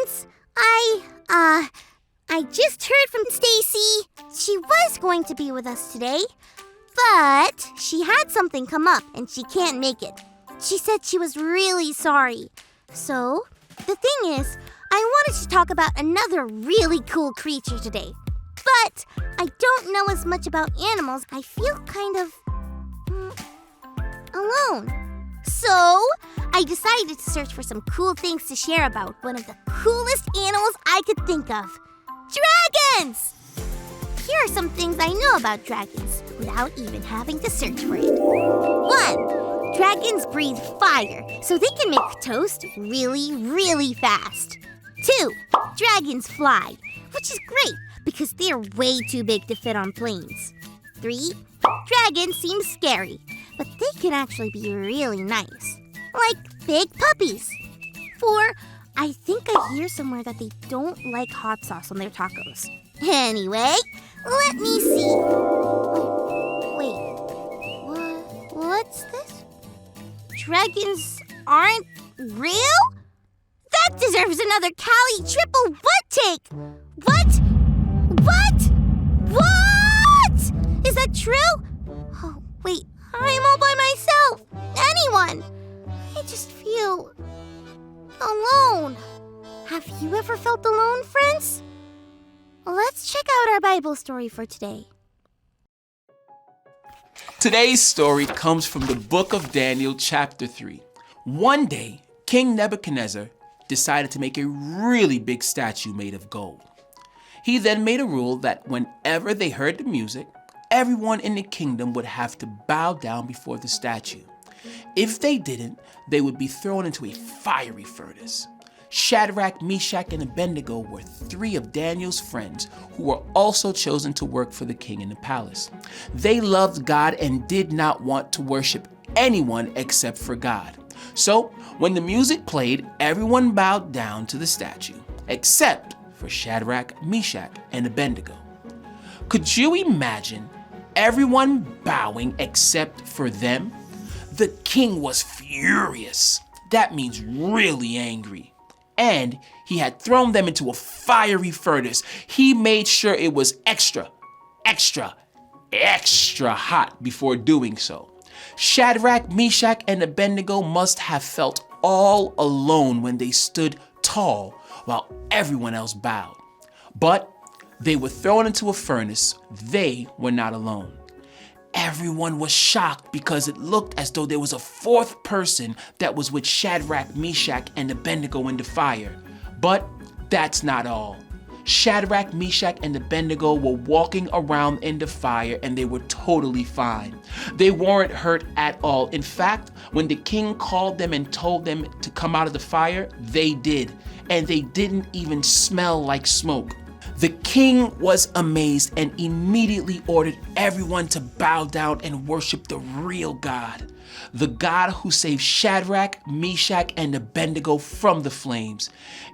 Friends, I just heard from Stacy. She was going to be with us today, but she had something come up and she can't make it. She said she was really sorry. So, the thing is, I wanted to talk about another really cool creature today. But I don't know as much about animals. I feel kind of alone. So, I decided to search for some cool things to share about one of the coolest animals I could think of. Dragons! Here are some things I know about dragons without even having to search for it. 1. Dragons breathe fire, so they can make toast really, really fast. 2. Dragons fly, which is great because they're way too big to fit on planes. 3. Dragons seem scary, but they can actually be really nice, like big puppies. 4. I think I hear somewhere that they don't like hot sauce on their tacos. Anyway, let me see. Wait, what's this? Dragons aren't real? That deserves another Callie triple what take. What? Is that true? Oh, wait, I'm all by myself. Anyone? I just feel alone. Have you ever felt alone, friends? Let's check out our Bible story for today. Today's story comes from the book of Daniel, chapter 3. One day, King Nebuchadnezzar decided to make a really big statue made of gold. He then made a rule that whenever they heard the music, everyone in the kingdom would have to bow down before the statue. If they didn't, they would be thrown into a fiery furnace. Shadrach, Meshach, and Abednego were 3 of Daniel's friends who were also chosen to work for the king in the palace. They loved God and did not want to worship anyone except for God. So, when the music played, everyone bowed down to the statue, except for Shadrach, Meshach, and Abednego. Could you imagine everyone bowing except for them? The king was furious. That means really angry. And he had thrown them into a fiery furnace. He made sure it was extra hot before doing so. Shadrach, Meshach, and Abednego must have felt all alone when they stood tall while everyone else bowed. But they were thrown into a furnace. They were not alone. Everyone was shocked because it looked as though there was a 4th person that was with Shadrach, Meshach, and Abednego in the fire. But that's not all. Shadrach, Meshach, and Abednego were walking around in the fire and they were totally fine. They weren't hurt at all. In fact, when the king called them and told them to come out of the fire, they did. And they didn't even smell like smoke. The king was amazed and immediately ordered everyone to bow down and worship the real God, the God who saved Shadrach, Meshach, and Abednego from the flames.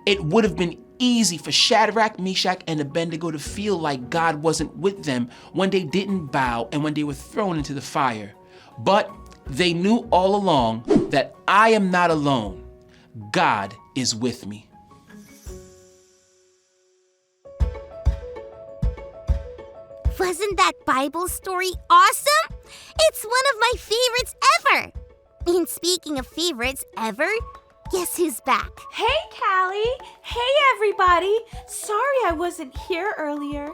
It would have been easy for Shadrach, Meshach, and Abednego to feel like God wasn't with them when they didn't bow and when they were thrown into the fire. But they knew all along that I am not alone. God is with me. Wasn't that Bible story awesome? It's one of my favorites ever. And speaking of favorites ever, guess who's back? Hey, Callie. Hey, everybody. Sorry I wasn't here earlier.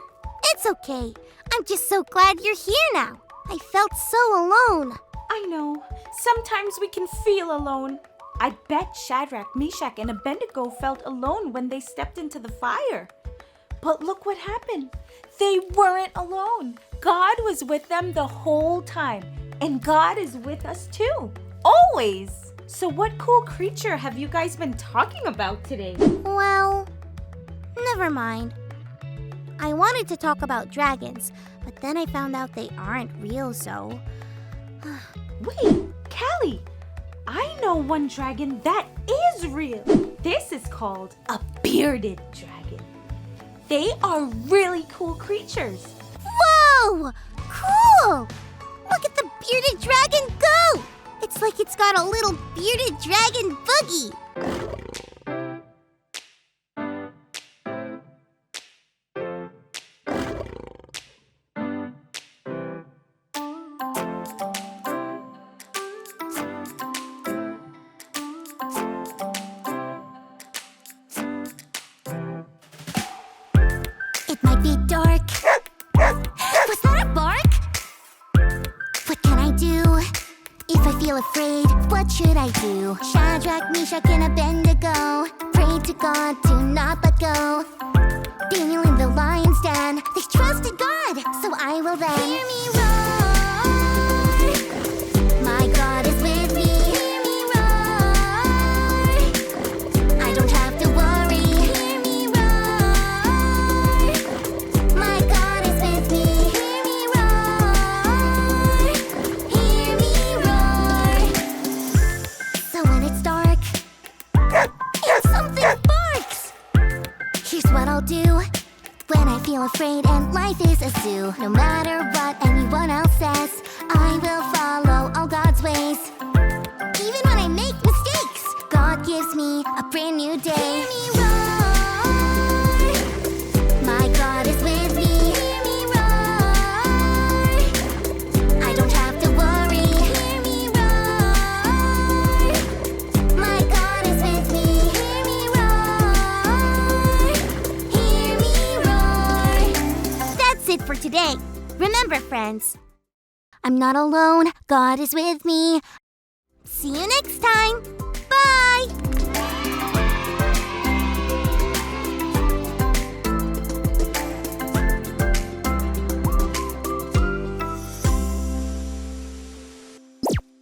It's okay. I'm just so glad you're here now. I felt so alone. I know. Sometimes we can feel alone. I bet Shadrach, Meshach, and Abednego felt alone when they stepped into the fire. But look what happened. They weren't alone. God was with them the whole time. And God is with us too. Always. So what cool creature have you guys been talking about today? Well, never mind. I wanted to talk about dragons, but then I found out they aren't real, so... Wait, Callie. I know one dragon that is real. This is called a bearded dragon. They are really cool creatures. Whoa! Cool! Look at the bearded dragon go! It's like it's got a little bearded dragon boogie. feel afraid, what should I do? Shadrach, Meshach, and Abednego prayed to God to not let go. Daniel in the lion's den, they trusted God, so I will then hear me roar. My God is with me. Hear me roar. I don't have to worry. Hear me roar. My God is with me. Hear me roar. Hear me roar. So when it's dark and something barks, here's what I'll do. When I feel afraid and life is a zoo, no matter what anyone else says, I will follow all God's ways. Even when I make mistakes, God gives me a brand new day. Hear me roar. My God is with me. Hear me roar. I don't have to worry. Hear me roar. My God is with me. Hear me roar. Hear me roar. That's it for today. Remember, friends, I'm not alone. God is with me. See you next time. Bye.